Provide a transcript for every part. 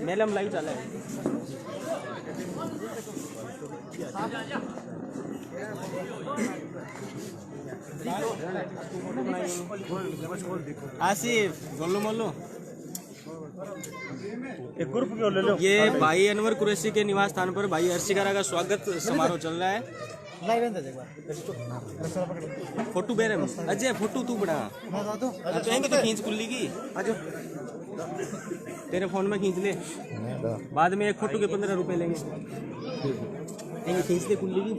Melam live चाले आसिफ बोलो मोलो एक ग्रुप क्यों ले लो। ये भाई अनवर कुरैशी के निवास स्थान पर भाई अर्शिकारा का स्वागत समारोह चल रहा है। फोटो बेरे अजय फोटो तू बड़ा तो खींच कुल्ली की तेरे फोन में खींच ले, बाद में एक फोटो के 15 रुपए लेंगे। खींच ले कुल्ली की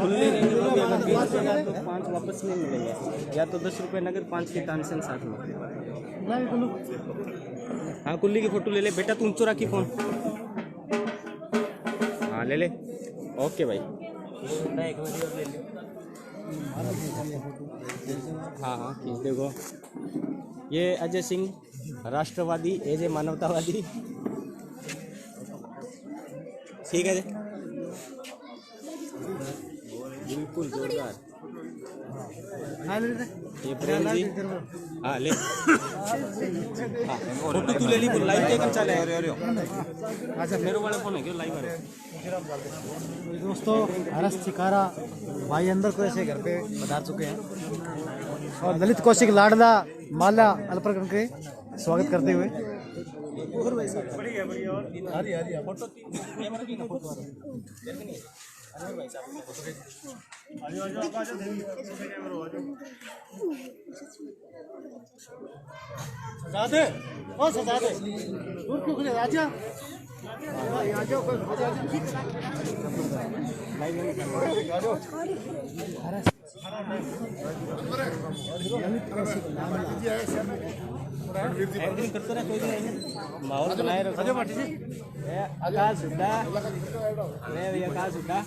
खुले नहीं मिलोगे, अगर 20 रुपये तो 5 वापस नहीं मिलेंगे, या तो 10 रुपये नगद 5 के ट्रांजेक्शन साथ में। हाँ कुल्ली की फोटो ले ले बेटा, तू ऊंचो रखी फोन। हाँ ले ले, ओके भाई। हाँ हाँ खींच देखो। ये अजय सिंह राष्ट्रवादी, एजे मानवतावादी। ठीक है बिल्कुल जोरदार। ये प्रेम जी हाँ ले फोटो तू ले ली, लाइव के चले मेरे वाले फोन है क्यों लाइव आ रहे। दोस्तों हरस चिकारा भाई अंदर को ऐसे घर पे पधार चुके हैं और ललित कौशिक लाडला माला अलप्रकरण के स्वागत करते हुए सजा दे दूर क्यों खड़े राजा करते रहे, कोई नहीं माहौल बनाए रखो। आकाश हुड्डा भैया, आकाश हुड्डा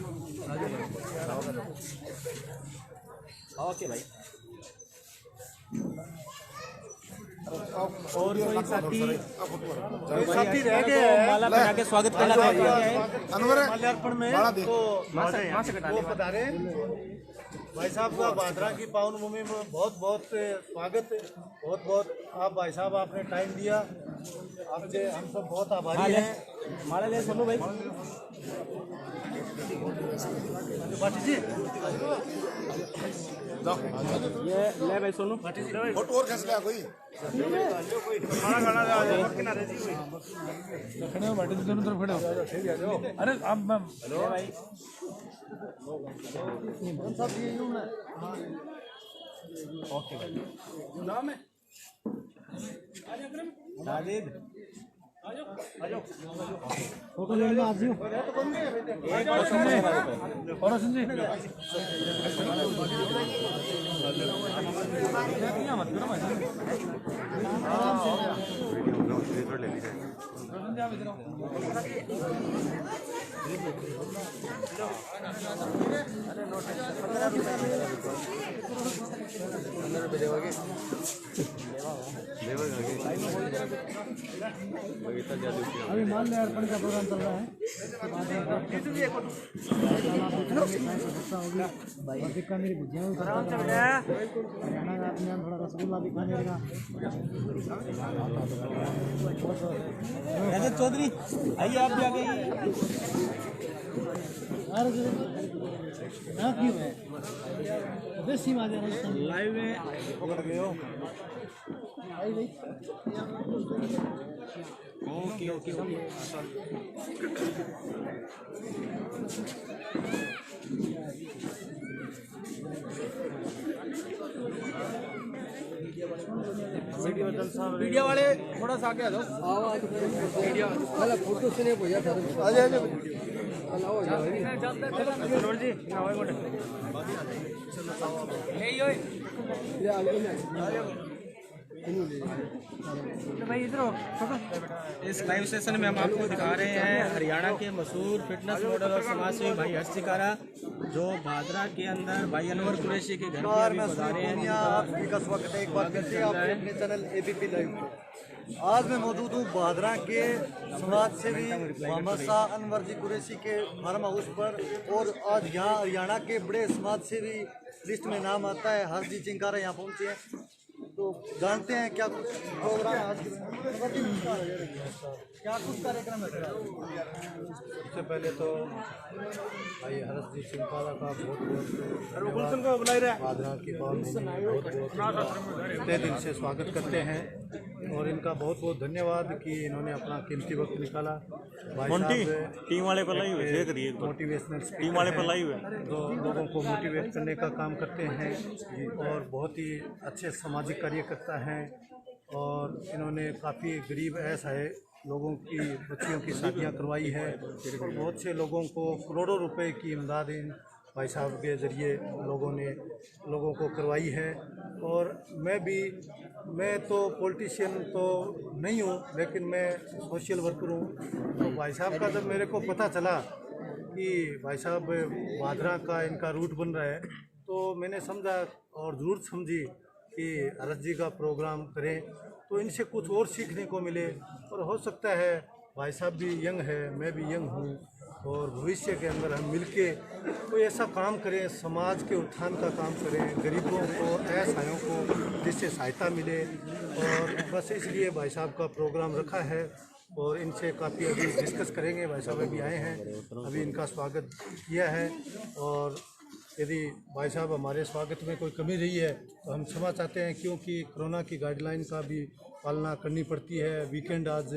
ओके भाई। और कोई साथी रह गए माला पहना के स्वागत करना चाहते हैं माल्यार्पण में तो वो पधारे भाई साहब का भादरा की पावन भूमि में बहुत बहुत स्वागत, बहुत बहुत आप भाई साहब आपने टाइम दिया, आपसे हम सब बहुत आभारी हैं। माला ले सुनो भाई जी ये ले भाई सोनू फोटो और खींच लिया कोई खड़े हो बाटी दोनों तरफ खड़े हो। अरे आप मैम हेलो भाई सब ये यूं ना ओके भाई नाम है साजिद फोटो लेने आज ही एक और सुन जी मत करो भाई आराम से ले लीजिए अभी मान ले अर्पण का प्रोग्राम चल रहा है। बीकानेरी भुजिया हरियाणा का अपने थोड़ा रसगुल्ला बीकानेर का। चौधरी आइए आप भी आ गए। क्यों है देसी माजे लाइव में पकड़ गए हो। ओके ओके ओके हर्षवर्धन साहब मीडिया वाले थोड़ा सा आगे आ जाओ। मीडिया फोटो से नहीं भैया मनोहर जी इस लाइव सेशन में हम आपको दिखा रहे हैं हरियाणा के मशहूर फिटनेस मॉडल और समाजसेवी भाई हर्ष चिकारा जो भादरा के अंदर भाई अनवर कुरैशी के घर पे अभी पधारे हैं। आपका स्वागत है एक बार फिर से आपके अपने चैनल एबीपी लाइव पे। आज मैं मौजूद हूँ भादरा के समाज सेवी मोहम्मद शाह अनवर जी कुरैशी के फार्म हाउस पर, और आज यहाँ हरियाणा के बड़े समाज सेवी लिस्ट में नाम आता है हर्ष जी चिंकारा यहाँ पहुँचे हैं। तो जानते हैं क्या कुछ प्रोग्राम है आज क्या कुछ कार्यक्रम है। सबसे पहले तो भाई हर्ष जी चिंकारा का बहुत भादरा की बहुत दिल से स्वागत करते हैं और इनका बहुत बहुत धन्यवाद कि इन्होंने अपना कीमती वक्त निकाला। टीम वाले पर लाई हुए करिए मोटिवेशनल टीम वाले पर लाई हुए जो लोगों को मोटिवेट करने का काम करते हैं और बहुत ही अच्छे सामाजिक कार्य करता है। और इन्होंने काफ़ी गरीब असहाय लोगों की बच्चियों की शादियां करवाई है और बहुत से लोगों को करोड़ों रुपए की इमदाद इन भाई साहब के ज़रिए लोगों को करवाई है। और मैं तो पॉलिटिशियन तो नहीं हूँ, लेकिन मैं सोशल वर्कर हूँ। तो भाई साहब का जब मेरे को पता चला कि भाई साहब भादरा का इनका रूट बन रहा है तो मैंने समझा और ज़रूर समझी कि हर्ष जी का प्रोग्राम करें तो इनसे कुछ और सीखने को मिले। और हो सकता है भाई साहब भी यंग है, मैं भी यंग हूँ, और भविष्य के अंदर हम मिलके कोई ऐसा काम करें, समाज के उत्थान का काम करें, गरीबों को असहायों को जिससे सहायता मिले। और बस इसलिए भाई साहब का प्रोग्राम रखा है और इनसे काफ़ी अभी डिस्कस करेंगे। भाई साहब अभी आए हैं, अभी इनका स्वागत किया है। और यदि भाई साहब हमारे स्वागत में कोई कमी रही है तो हम क्षमा चाहते हैं, क्योंकि कोरोना की गाइडलाइन का भी पालना करनी पड़ती है। वीकेंड आज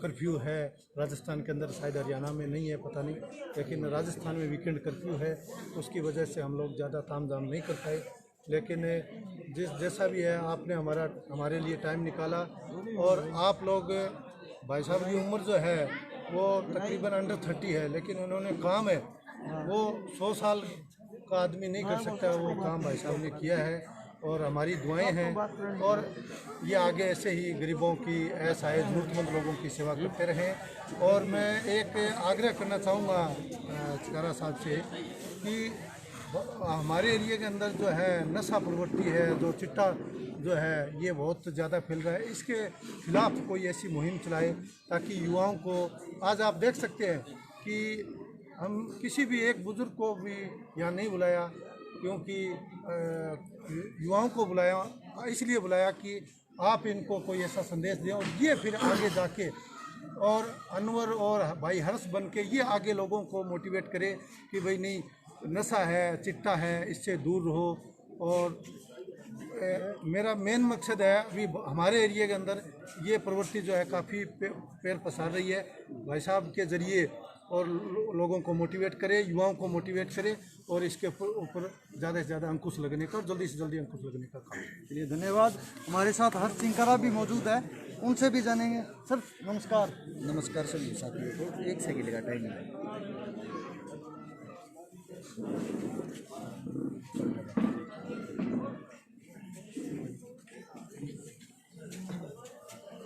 कर्फ्यू है राजस्थान के अंदर, शायद हरियाणा में नहीं है पता नहीं, लेकिन राजस्थान में वीकेंड कर्फ्यू है। उसकी वजह से हम लोग ज़्यादा तामझाम नहीं कर पाए, लेकिन जैसा भी है आपने हमारे लिए टाइम निकाला। और आप लोग भाई साहब की उम्र जो है वो तकरीबन अंडर 30 है, लेकिन उन्होंने काम है वो 100 साल का आदमी नहीं कर सकता, वो काम भाई साहब ने किया है। और हमारी दुआएं हैं और ये आगे ऐसे ही गरीबों की असहाय ज़रूरतमंद लोगों की सेवा करते रहें। और मैं एक आग्रह करना चाहूँगा चिकारा साहब से कि हमारे एरिया के अंदर जो है नशा प्रवृत्ति है, जो चिट्टा जो है ये बहुत ज़्यादा फैल रहा है, इसके खिलाफ कोई ऐसी मुहिम चलाए ताकि युवाओं को, आज आप देख सकते हैं कि हम किसी भी एक बुज़ुर्ग को भी यहाँ नहीं बुलाया, क्योंकि युवाओं को बुलाया, इसलिए बुलाया कि आप इनको कोई ऐसा संदेश दें और ये फिर आगे जाके और अनवर और भाई हर्ष बन के ये आगे लोगों को मोटिवेट करे कि भाई नहीं, नशा है, चिट्टा है, इससे दूर रहो। और मेरा मेन मकसद है अभी हमारे एरिया के अंदर ये प्रवृत्ति जो है काफ़ी पैर पसार रही है। भाई साहब के ज़रिए और लोगों को मोटिवेट करे, युवाओं को मोटिवेट करे और इसके ऊपर ज़्यादा से ज़्यादा अंकुश लगने का और जल्दी से जल्दी अंकुश लगने का काम। चलिए धन्यवाद। हमारे साथ हर्ष चिंकारा भी मौजूद है, उनसे भी जानेंगे। सर नमस्कार। नमस्कार सभी साथियों को, एक सेकंड का टाइम है।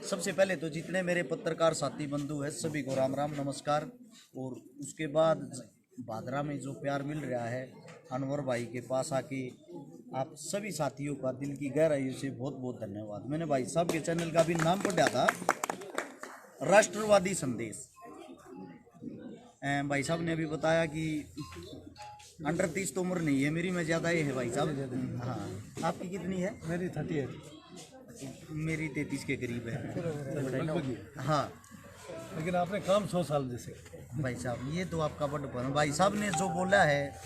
सबसे पहले तो जितने मेरे पत्रकार साथी बंधु हैं सभी को राम राम नमस्कार। और उसके बाद भादरा में जो प्यार मिल रहा है अनवर भाई के पास आके, आप सभी साथियों का दिल की गहराइयों से बहुत बहुत धन्यवाद। मैंने भाई साहब के चैनल का भी नाम पढ़ा था, राष्ट्रवादी संदेश। भाई साहब ने अभी बताया कि अंडर 30 तो उम्र नहीं है मेरी, मैं ज़्यादा ही है भाई साहब। हाँ, आपकी कितनी है? मेरी 30 है। मेरी 33 के करीब है। हाँ, लेकिन आपने काम 100 साल जैसे। भाई साहब ये तो आपका बड़ा, भाई साहब ने जो बोला है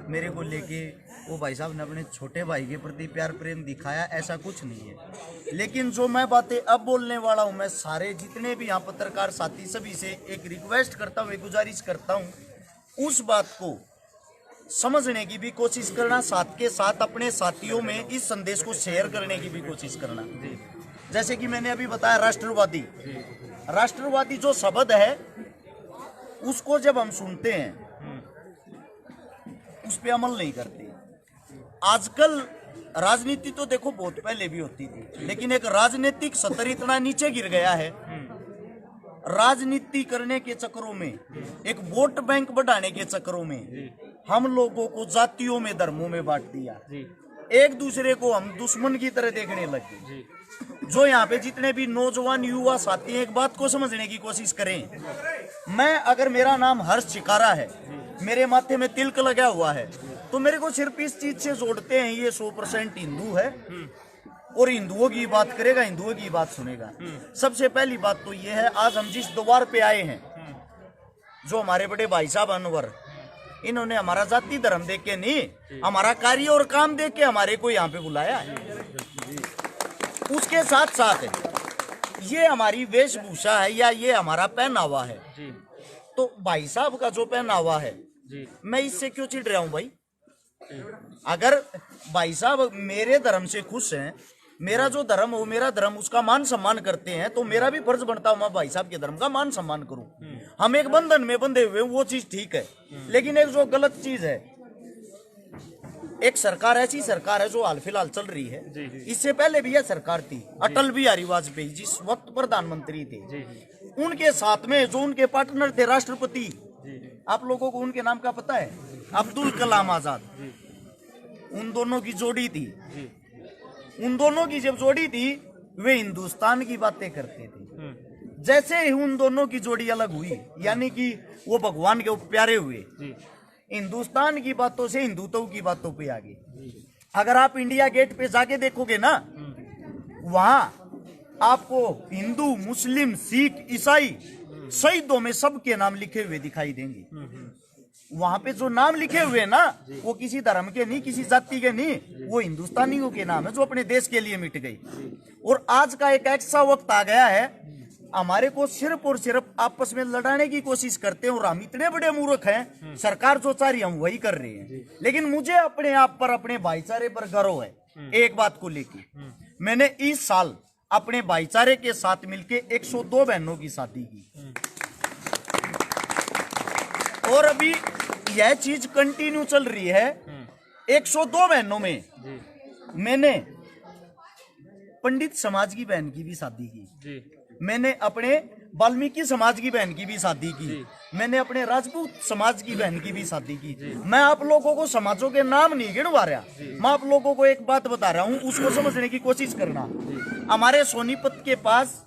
मेरे को लेके, वो भाई साहब ने अपने छोटे भाई के प्रति प्यार प्रेम दिखाया, ऐसा कुछ नहीं है। लेकिन जो मैं बातें अब बोलने वाला हूँ, मैं सारे जितने भी यहाँ पत्रकार साथी सभी से एक रिक्वेस्ट करता हूँ, एक गुजारिश करता हूँ, उस बात को समझने की भी कोशिश करना, साथ के साथ अपने साथियों में इस संदेश को शेयर करने की भी कोशिश करना। जैसे कि मैंने अभी बताया, राष्ट्रवादी, राष्ट्रवादी जो शब्द है उसको जब हम सुनते हैं उस पे अमल नहीं करते। आजकल राजनीति तो देखो बहुत पहले भी होती थी, लेकिन एक राजनीतिक स्तर इतना नीचे गिर गया है, राजनीति करने के चक्करों में, एक वोट बैंक बढ़ाने के चक्करों में हम लोगों को जातियों में, धर्मों में बांट दिया। एक दूसरे को हम दुश्मन की तरह देखने लगे। जो यहाँ पे जितने भी नौजवान युवा साथी हैं, एक बात को समझने की कोशिश करें। मैं अगर मेरा नाम हर्ष चिकारा है, मेरे माथे में तिलक लगा हुआ है, तो मेरे को सिर्फ इस चीज से जोड़ते हैं, ये 100% हिंदू है और हिंदुओं की बात करेगा, हिंदुओं की बात सुनेगा। सबसे पहली बात तो ये है, आज हम जिस द्वार पे आए हैं, जो हमारे बड़े भाई साहब अनवर, इन्होंने हमारा जाति धर्म देख के नहीं, हमारा कार्य और काम देख के हमारे को यहाँ पे बुलाया है। उसके साथ साथ ये हमारी वेशभूषा है या ये हमारा पहनावा है। तो भाई साहब का जो पहनावा है, मैं इससे क्यों चिढ़ रहा हूं भाई? अगर भाई साहब मेरे धर्म से खुश हैं, मेरा जो धर्म हो, मेरा धर्म, उसका मान सम्मान करते हैं, तो मेरा भी फर्ज बनता है मैं भाई साहब के धर्म का मान सम्मान करूं। हम एक बंधन में बंधे हुए, वो चीज ठीक है। लेकिन एक जो गलत चीज है, एक सरकार, ऐसी सरकार है जो हाल फिलहाल चल रही है, इससे पहले भी यह सरकार थी, अटल बिहारी वाजपेयी जिस वक्त प्रधानमंत्री थे, उनके साथ में जो उनके पार्टनर थे राष्ट्रपति, आप लोगों को उनके नाम का पता है? अब्दुल कलाम आजाद। उन दोनों की जोड़ी थी। उन दोनों की जब जोड़ी थी, वे हिंदुस्तान की बातें करते थे। जैसे ही उन दोनों की जोड़ी अलग हुई, यानी कि वो भगवान के प्यारे हुए, हिंदुस्तान की बातों से हिंदुत्व की बातों पे आ गए। अगर आप इंडिया गेट पे जाके देखोगे ना, वहां आपको हिंदू, मुस्लिम, सिख, ईसाई, शहीदों में सबके नाम लिखे हुए दिखाई देंगे। वहां पे जो नाम लिखे हुए ना, वो किसी धर्म के नहीं, किसी जाति के नहीं, वो हिंदुस्तानियों के नाम है जो अपने देश के लिए मिट गई। और आज का एक ऐसा वक्त आ गया है, हमारे को सिर्फ और सिर्फ आपस में लड़ाने की कोशिश करते हैं, और हम इतने बड़े मूर्ख हैं, सरकार जो चाह रही है हम वही कर रहे हैं। लेकिन मुझे अपने आप पर, अपने भाईचारे पर गर्व है। एक बात को लेकर, मैंने इस साल अपने भाईचारे के साथ मिलके 102 बहनों की शादी की, और अभी यह चीज कंटिन्यू चल रही है। 102 बहनों में मैंने पंडित समाज की बहन की भी शादी की, मैंने अपने वाल्मीकि समाज की बहन की भी शादी की, मैंने अपने राजपूत समाज की बहन की भी शादी की। मैं आप लोगों को समाजों के नाम नहीं गिनवा रहा, मैं आप लोगों को एक बात बता रहा हूं, उसको समझने की कोशिश करना। हमारे सोनीपत के पास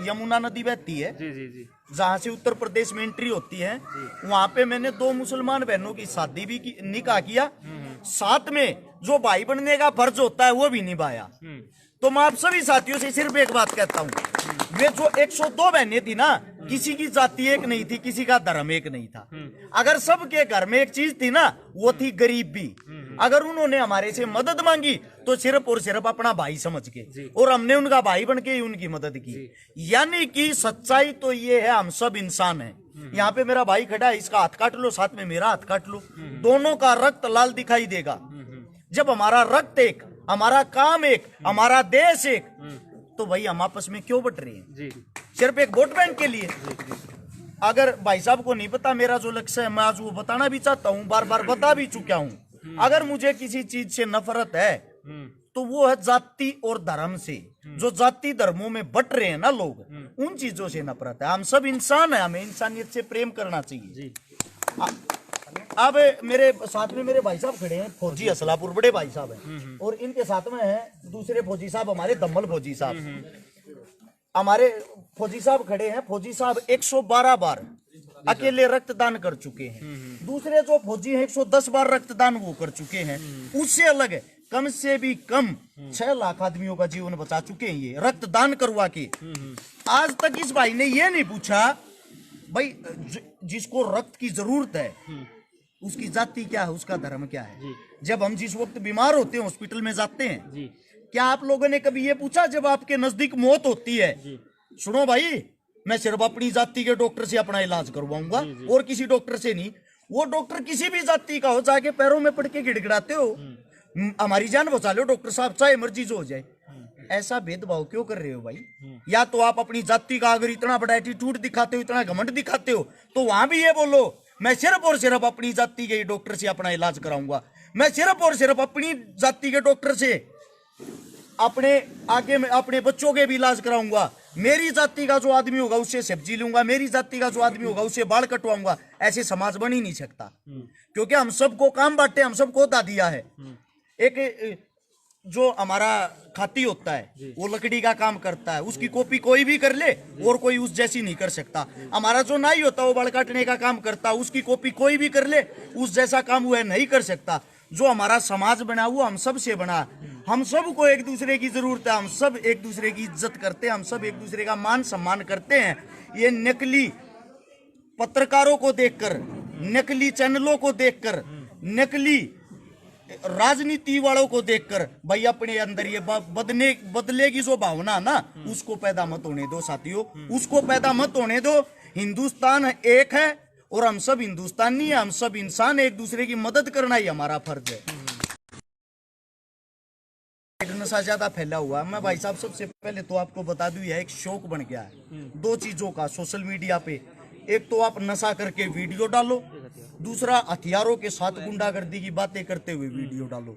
यमुना नदी बहती है, जहाँ से उत्तर प्रदेश में एंट्री होती है। वहां पे मैंने 2 मुसलमान बहनों की शादी भी की, निकाह किया, साथ में जो भाई बनने का फर्ज होता है वो भी निभाया। तो मैं आप सभी साथियों से सिर्फ एक बात कहता हूँ, वे जो 102 बहनें थी ना, किसी की जाति एक नहीं थी, किसी का धर्म एक नहीं था। अगर सबके घर में एक चीज थी ना, वो थी गरीबी। अगर उन्होंने हमारे से मदद मांगी तो सिर्फ और सिर्फ अपना भाई समझ के, और हमने उनका भाई बन के ही उनकी मदद की। यानी कि सच्चाई तो ये है, हम सब इंसान हैं। यहाँ पे मेरा भाई खड़ा है, इसका हाथ काट लो, साथ में मेरा हाथ काट लो, दोनों का रक्त लाल दिखाई देगा। जब हमारा रक्त एक, हमारा काम एक, हमारा देश एक, तो भाई हम आपस में क्यों बट रहे हैं? सिर्फ एक वोट बैंक के लिए। अगर भाई साहब को नहीं पता मेरा जो लक्ष्य है, मैं आज वो बताना भी चाहता हूँ, बार बार बता भी चुका हूँ। अगर मुझे किसी चीज से नफरत है तो वो है जाति और धर्म से। जो जाति धर्मों में बट रहे हैं ना लोग, उन चीजों से नफरत है। हम सब इंसान है, हमें इंसानियत से प्रेम करना चाहिए। अब मेरे साथ में मेरे भाई साहब खड़े हैं, फौजी असलापुर, बड़े भाई साहब हैं, और इनके साथ में हैं दूसरे फौजी साहब, हमारे दम्मल फौजी साहब। हमारे फौजी साहब खड़े हैं, फौजी साहब 112 बार अकेले रक्तदान कर चुके हैं। दूसरे जो फौजी हैं 110 बार रक्तदान वो कर चुके हैं। उससे अलग है, कम से भी कम 6 लाख आदमियों का जीवन बचा चुके हैं ये रक्तदान करवा के। आज तक इस भाई ने ये नहीं पूछा भाई जिसको रक्त की जरूरत है उसकी जाति क्या है, उसका धर्म क्या है। जब हम जिस वक्त बीमार होते हैं, हॉस्पिटल में जाते हैं, क्या आप लोगों ने कभी ये पूछा जब आपके नजदीक मौत होती है, सुनो भाई मैं सिर्फ अपनी जाति के डॉक्टर से अपना इलाज करवाऊंगा और किसी डॉक्टर से नहीं, वो डॉक्टर किसी भी जाति का हो, जाके पैरों में पड़ के गिड़गिड़ाते हो, हमारी जान बचा लो डॉक्टर साहब, चाहे मर्जी जो हो जाए। ऐसा भेदभाव क्यों कर रहे हो भाई? या तो आप अपनी जाति का अगर इतना बड़ा एटीट्यूड दिखाते हो, इतना घमंड दिखाते हो, तो वहां भी ये बोलो मैं सिर्फ और सिर्फ अपनी जाति के डॉक्टर से अपना इलाज कराऊंगा, मैं सिर्फ और सिर्फ अपनी जाति के डॉक्टर से अपने आगे में अपने बच्चों के भी इलाज कराऊंगा, मेरी जाति का जो आदमी होगा उससे सब्जी लूंगा, मेरी जाति का जो आदमी होगा उससे बाल कटवाऊंगा। ऐसे समाज बन ही नहीं सकता, क्योंकि हम सबको काम बांटे, हम सबको दा दिया है। एक जो हमारा खाती होता है वो लकड़ी का काम करता है, उसकी कॉपी कोई भी कर ले और कोई उस जैसी नहीं कर सकता। हमारा जो नाई होता है वो बाल काटने का काम करता है, उसकी कॉपी कोई भी कर ले उस जैसा काम वह नहीं कर सकता। जो हमारा समाज बना हुआ हम सब से बना, हम सबको एक दूसरे की जरूरत है, हम सब एक दूसरे की इज्जत करते हैं, हम सब एक दूसरे का मान सम्मान करते हैं। ये नकली पत्रकारों को देखकर, नकली चैनलों को देखकर, नकली राजनीति वालों को देखकर भाई अपने अंदर ये बदले की जो भावना ना उसको पैदा मत होने दो साथियों, उसको पैदा मत होने दो। हिंदुस्तान एक है और हम सब हिंदुस्तानी है, हम सब इंसान, एक दूसरे की मदद करना ही हमारा फर्ज है। एक नशा ज्यादा फैला हुआ है। मैं भाई साहब सबसे पहले तो आपको बता दूं यह एक शौक बन गया है दो चीजों का सोशल मीडिया पे। एक तो आप नशा करके वीडियो डालो, दूसरा हथियारों के साथ गुंडागर्दी की बातें करते हुए वीडियो डालो।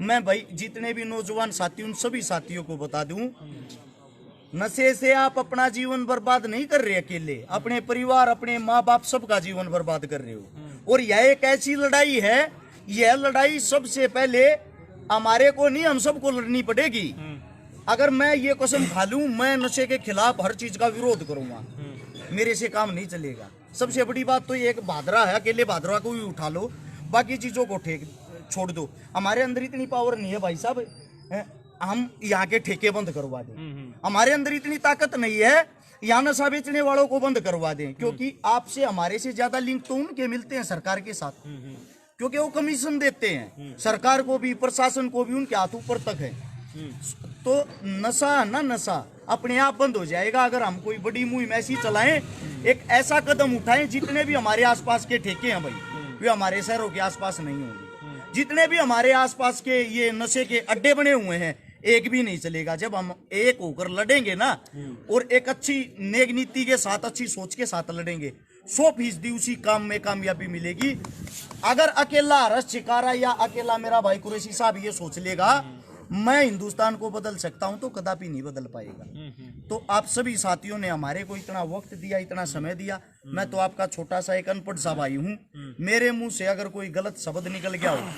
मैं भाई जितने भी नौजवान साथी उन सभी साथियों को बता दूं, नशे से आप अपना जीवन बर्बाद नहीं कर रहे अकेले, अपने परिवार, अपने माँ बाप सबका जीवन बर्बाद कर रहे हो। और यह एक ऐसी लड़ाई है, यह लड़ाई सबसे पहले हमारे को नहीं, हम सबको लड़नी पड़ेगी। अगर मैं ये कसम खा लूं मैं नशे के खिलाफ हर चीज का विरोध करूंगा, मेरे से काम नहीं चलेगा। सबसे बड़ी बात तो ये एक भादरा है, अकेले भादरा को भी उठा लो, बाकी चीजों को छोड़ दो। हमारे अंदर इतनी पावर नहीं है भाई साहब हम यहाँ के ठेके बंद करवा दें, हमारे अंदर इतनी ताकत नहीं है यहाँ नशा बेचने वालों को बंद करवा दें। क्योंकि आपसे हमारे से ज्यादा लिंक तो उनके मिलते हैं सरकार के साथ, क्योंकि वो कमीशन देते हैं सरकार को भी, प्रशासन को भी, उनके हाथ ऊपर तक है। तो नशा ना नशा अपने आप बंद हो जाएगा अगर हम कोई बड़ी मुहिम ऐसी चलाएं, एक ऐसा कदम उठाएं। जितने भी हमारे आसपास के ठेके हैं भाई वे हमारे शहरों के आसपास नहीं होंगे, जितने भी हमारे आसपास के ये नशे के अड्डे बने हुए हैं एक भी नहीं चलेगा। जब हम एक होकर लड़ेंगे ना और एक अच्छी नेक नीति के साथ, अच्छी सोच के साथ लड़ेंगे, 100% उसी काम में कामयाबी मिलेगी। अगर अकेला हर्ष शिकारा या अकेला मेरा भाई कुरैशी साहब ये सोच लेगा मैं हिंदुस्तान को बदल सकता हूं, तो कदापि नहीं बदल पाएगा। तो आप सभी साथियों ने हमारे को इतना वक्त दिया, इतना समय दिया। मैं तो आपका छोटा सा एक अनपढ़ सा भाई हूं, मेरे मुंह से अगर कोई गलत शब्द निकल गया हो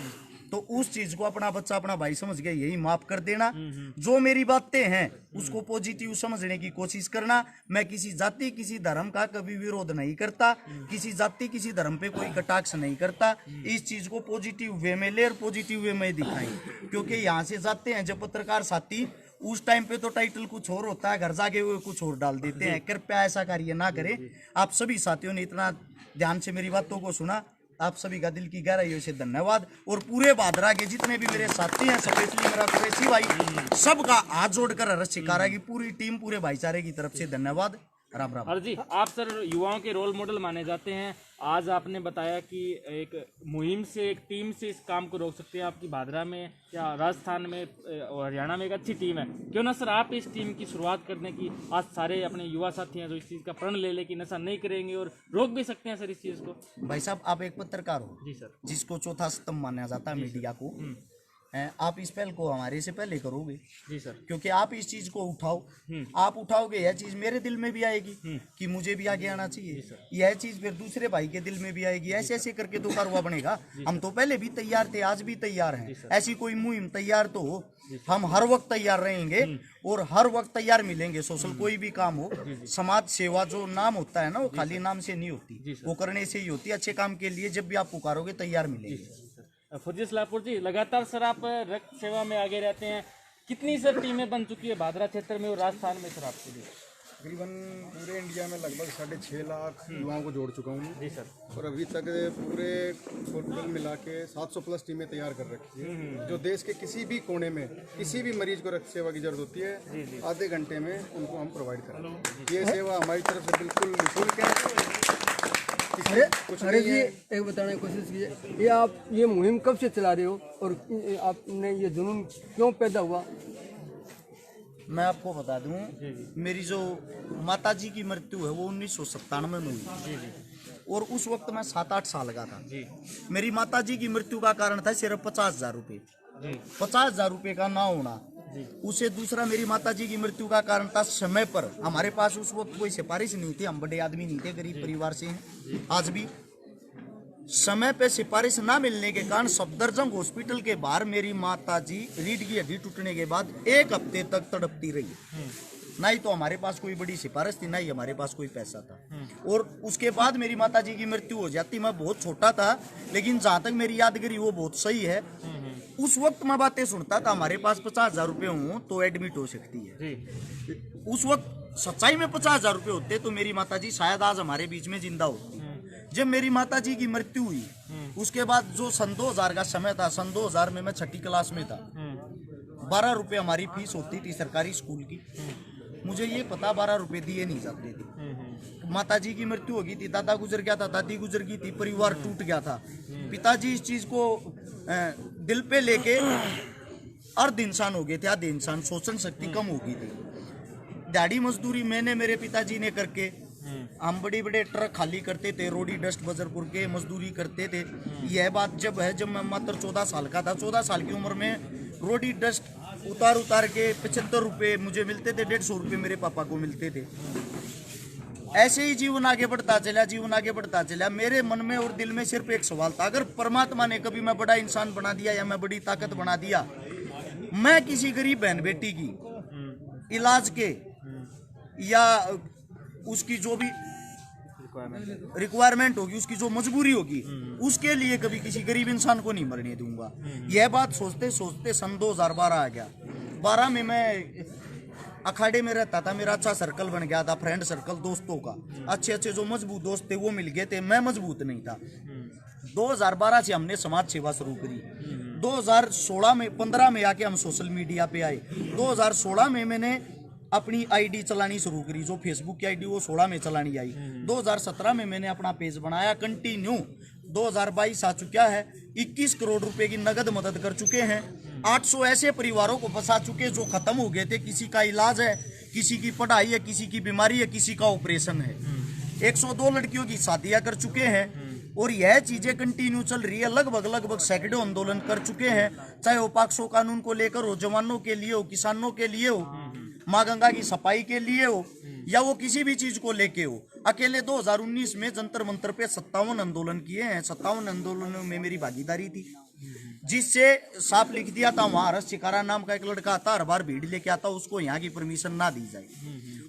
तो उस चीज को अपना बच्चा अपना भाई समझ के यही माफ कर देना। जो मेरी बातें हैं उसको पॉजिटिव समझने की कोशिश करना। मैं किसी जाति किसी धर्म का कभी विरोध नहीं करता, किसी जाति किसी धर्म पे कोई कटाक्ष नहीं करता। इस चीज को पॉजिटिव वे में ले और पॉजिटिव वे में दिखाएं, क्योंकि यहाँ से जाते हैं जब पत्रकार साथी उस टाइम पे तो टाइटल कुछ और होता है, घर जाके वो कुछ और डाल देते हैं। कृपया ऐसा कार्य ना करें। आप सभी साथियों ने इतना ध्यान से मेरी बातों को सुना, आप सभी का दिल की गहराइयों से धन्यवाद। और पूरे भादरा के जितने भी मेरे साथी हैं, स्पेशली मेरा कुरैशी भाई, सबका हाथ जोड़कर हर्ष शिकारा की पूरी टीम, पूरे भाईचारे की तरफ से धन्यवाद। राम राम। और जी आप सर युवाओं के रोल मॉडल माने जाते हैं। आज आपने बताया कि एक मुहिम से, एक टीम से इस काम को रोक सकते हैं। आपकी भादरा में या राजस्थान में और हरियाणा में एक अच्छी टीम है, क्यों ना सर आप इस टीम की शुरुआत करने की, आज सारे अपने युवा साथी हैं जो इस चीज़ का प्रण ले कि नशा नहीं करेंगे और रोक भी सकते हैं सर इस चीज़ को। भाई साहब आप एक पत्रकार हो जी सर, जिसको चौथा स्तंभ माना जाता है मीडिया को, आप इस पहल को हमारे से पहले करोगे। जी सर, क्योंकि आप इस चीज को उठाओ, आप उठाओगे यह चीज मेरे दिल में भी आएगी कि मुझे भी आगे आना चाहिए, यह चीज फिर दूसरे भाई के दिल में भी आएगी। ऐसे ऐसे करके तो कारवा बनेगा। हम तो पहले भी तैयार थे, आज भी तैयार हैं। ऐसी कोई मुहिम तैयार तो हो, हम हर वक्त तैयार रहेंगे और हर वक्त तैयार मिलेंगे। सोशल कोई भी काम हो, समाज सेवा जो नाम होता है ना, वो खाली नाम से नहीं होती, वो करने से ही होती है। अच्छे काम के लिए जब भी आप पुकारोगे तैयार मिलेंगे। फुर्जी सलाहपुर जी, लगातार सर आप रक्त सेवा में आगे रहते हैं। कितनी सर टीमें बन चुकी है भादरा क्षेत्र में और राजस्थान में सर आपके लिए? तकरीबन पूरे इंडिया में लगभग 6.5 लाख युवाओं को जोड़ चुका हूँ जी सर। और अभी तक पूरे टोटल मिला के 700 प्लस टीमें तैयार कर रखी है, जो देश के किसी भी कोने में किसी भी मरीज को रक्त सेवा की जरूरत होती है, आधे घंटे में उनको हम प्रोवाइड करें। ये सेवा हमारी तरफ से बिल्कुल निःशुल्क है। अरे जी एक बताने की कोशिश कीजिए, ये आप ये मुहिम कब से चला रहे हो और आपने ये जुनून क्यों पैदा हुआ? मैं आपको बता दूं, मेरी जो माताजी की मृत्यु है वो 1997 में हुई और उस वक्त मैं 7-8 साल का था। मेरी माताजी की मृत्यु का कारण था सिर्फ 50,000 रुपये, 50,000 रुपये का ना होना। उसे दूसरा मेरी माताजी की मृत्यु का कारण था समय पर हमारे पास उस वक्त कोई सिफारिश नहीं थी, हम बड़े आदमी नहीं थे, गरीब परिवार से हैं आज भी। समय पे सिफारिश ना मिलने के कारण सफदरजंग हॉस्पिटल के बाहर मेरी माताजी रीढ़ की हड्डी टूटने के बाद 1 हफ्ते तक तड़पती रही। ना ही तो हमारे पास कोई बड़ी सिफारिश थी, ना ही हमारे पास कोई पैसा था। और उसके बाद मेरी माताजी की मृत्यु हो जाती। मैं बहुत छोटा था, लेकिन जहाँ तक मेरी यादगिरी वो बहुत सही है। उस वक्त मैं बातें सुनता था, हमारे पास 50,000 रुपये हों तो एडमिट हो सकती है। उस वक्त सच्चाई में 50,000 रुपये होते तो मेरी माताजी शायद आज हमारे बीच में जिंदा होती। जब मेरी माताजी की मृत्यु हुई उसके बाद जो सन 2000 का समय था, सन 2000 में मैं 6ठी क्लास में था। 12 रुपये हमारी फीस होती थी सरकारी स्कूल की। मुझे ये पता 12 रुपये दिए नहीं जाते थे। माताजी की मृत्यु हो गई थी, दादा गुजर गया था, दादी गुजर गई थी, परिवार टूट गया था। पिताजी इस चीज को दिल पे लेके अर्ध इंसान हो गए थे, आधे इंसान, सोचन शक्ति कम हो गई थी। दिहाड़ी मजदूरी मैंने मेरे पिताजी ने करके, हम बड़े बड़े ट्रक खाली करते थे, रोडी डस्ट बजरपुर के मजदूरी करते थे। यह बात जब मैं मात्र 14 साल का था। 14 साल की उम्र में रोडी डस्ट उतार के 75 रुपये मुझे मिलते थे, 150 रुपये मेरे पापा को मिलते थे। ऐसे ही जीवन आगे बढ़ता चला। मेरे मन में और दिल में सिर्फ एक सवाल था, अगर परमात्मा ने कभी मैं बड़ा इंसान बना दिया या मैं बड़ी ताकत बना दिया, मैं किसी गरीब बहन बेटी की इलाज के या उसकी जो भी रिक्वायरमेंट होगी, उसकी जो मजबूरी होगी, उसके लिए कभी किसी गरीब इंसान को नहीं मरने दूंगा। यह बात सोचते सोचते सन 2012 आ गया। 12 में मैं अखाड़े में रहता था, मेरा अच्छा सर्कल बन गया था, फ्रेंड सर्कल दोस्तों का। अच्छे अच्छे जो मजबूत दोस्त थे वो मिल गए थे, मैं मजबूत नहीं था। 2012 से हमने समाज सेवा शुरू करी। 2016 में 15 में आके हम सोशल मीडिया पे आए। 2016 में मैंने अपनी आईडी चलानी शुरू करी, जो फेसबुक की आईडी वो 16 में चलानी आई। 2017 में मैंने अपना पेज बनाया, कंटिन्यू 2022 आ चुका है। 21 करोड़ रुपए की नगद मदद कर चुके हैं। 800 ऐसे परिवारों को फंसा चुके जो खत्म हो गए थे। किसी का इलाज है, किसी की पढ़ाई है, किसी की बीमारी है, किसी का ऑपरेशन है। 102 लड़कियों की शादियां कर चुके हैं और यह चीजें कंटिन्यू चल रही है। लगभग सैकड़ों आंदोलन कर चुके हैं, चाहे वो पाक्सो कानून को लेकर हो, जवानों के लिए हो, किसानों के लिए हो, माँ गंगा की सफाई के लिए हो, या वो किसी भी चीज को लेके हो। अकेले 2019 में जंतर मंतर पे 57 आंदोलन किए हैं। 57 आंदोलनों में मेरी भागीदारी थी, जिससे साफ लिख दिया था वहां हर्ष शिकारा नाम का एक लड़का आता, हर बार भीड़ लेके आता, उसको यहाँ की परमिशन ना दी जाए।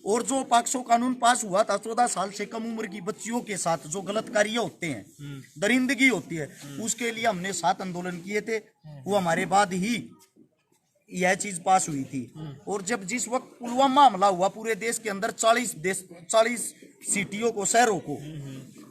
और जो पाक्सो कानून पास हुआ था, 14 साल से कम उम्र की बच्चियों के साथ जो गलत कार्य होते हैं, दरिंदगी होती है, उसके लिए हमने 7 आंदोलन किए थे। वो हमारे बाद ही यह चीज पास हुई थी। और जब जिस वक्त पुलवामा हमला हुआ, पूरे देश के अंदर 40 सिटियों को, शहरों को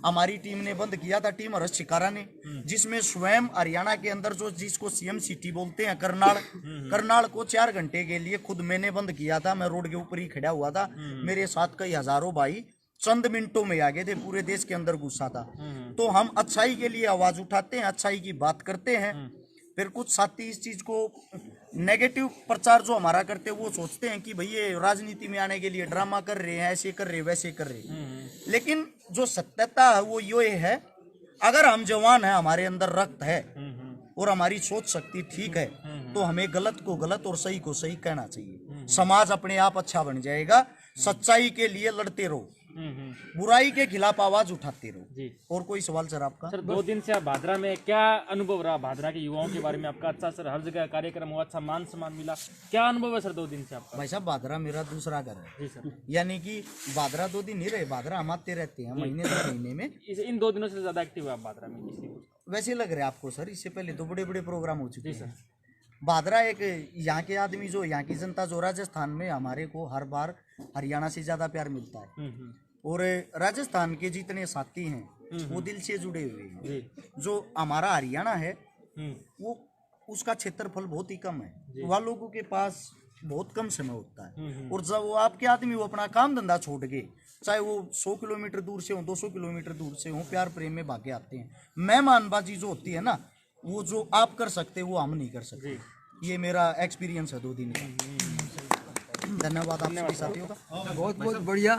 हमारी टीम ने बंद किया था, टीम हर्ष शिकारा ने, जिसमें स्वयं हरियाणा के अंदर जो जिसको सीएम सिटी बोलते हैं, करनाल को 4 घंटे के लिए खुद मैंने बंद किया था। मैं रोड के ऊपर ही खड़ा हुआ था, मेरे साथ कई हजारों भाई चंद मिनटों में आ गए थे। पूरे देश के अंदर गुस्सा था। तो हम अच्छाई के लिए आवाज उठाते हैं, अच्छाई की बात करते हैं। फिर कुछ साथी इस चीज को नेगेटिव प्रचार जो हमारा करते हैं, वो सोचते हैं कि भाई ये राजनीति में आने के लिए ड्रामा कर रहे हैं, ऐसे कर रहे, वैसे कर रहे। लेकिन जो सत्यता है वो ये है, अगर हम जवान हैं, हमारे अंदर रक्त है और हमारी सोच शक्ति ठीक है, तो हमें गलत को गलत और सही को सही कहना चाहिए। समाज अपने आप अच्छा बन जाएगा। सच्चाई के लिए लड़ते रहो, बुराई के खिलाफ आवाज उठाते रहो। जी। और कोई सवाल सर आपका? सर 2 दिन से आप भादरा में, क्या अनुभव रहा भादरा के युवाओं के बारे में आपका? अच्छा सर, हर जगह कार्यक्रम हुआ, अच्छा मान सम्मान मिला, क्या अनुभव है सर 2 दिन से आपका? भाई साहब, भादरा मेरा दूसरा घर है। जी सर। यानी कि भादरा 2 दिन नहीं रहे, भादरा हम आते रहते हैं महीने 2 महीने में। इन 2 दिनों से ज्यादा एक्टिव है आप भादरा में, इसलिए वैसे लग रहा है आपको सर? इससे पहले तो बड़े बड़े प्रोग्राम हो चुके जी हैं। भादरा एक यहाँ के आदमी, जो यहाँ की जनता, जो राजस्थान में हमारे को हर बार हरियाणा से ज्यादा प्यार मिलता है। और राजस्थान के जितने साथी हैं वो दिल से जुड़े हुए हैं। जो हमारा हरियाणा है वो, उसका क्षेत्रफल बहुत ही कम है। वहाँ लोगों के पास बहुत कम समय होता है। और जब वो आपके आदमी वो अपना काम धंधा छोड़ के, चाहे वो 100 किलोमीटर दूर से हो, 200 किलोमीटर दूर से हो, प्यार प्रेम में भागे आते हैं। मेहमानबाजी जो होती है ना, वो जो आप कर सकते वो हम नहीं कर सकते। ये मेरा एक्सपीरियंस है 2 दिन का। धन्यवाद आप सभी साथियों का। बहुत बहुत बढ़िया।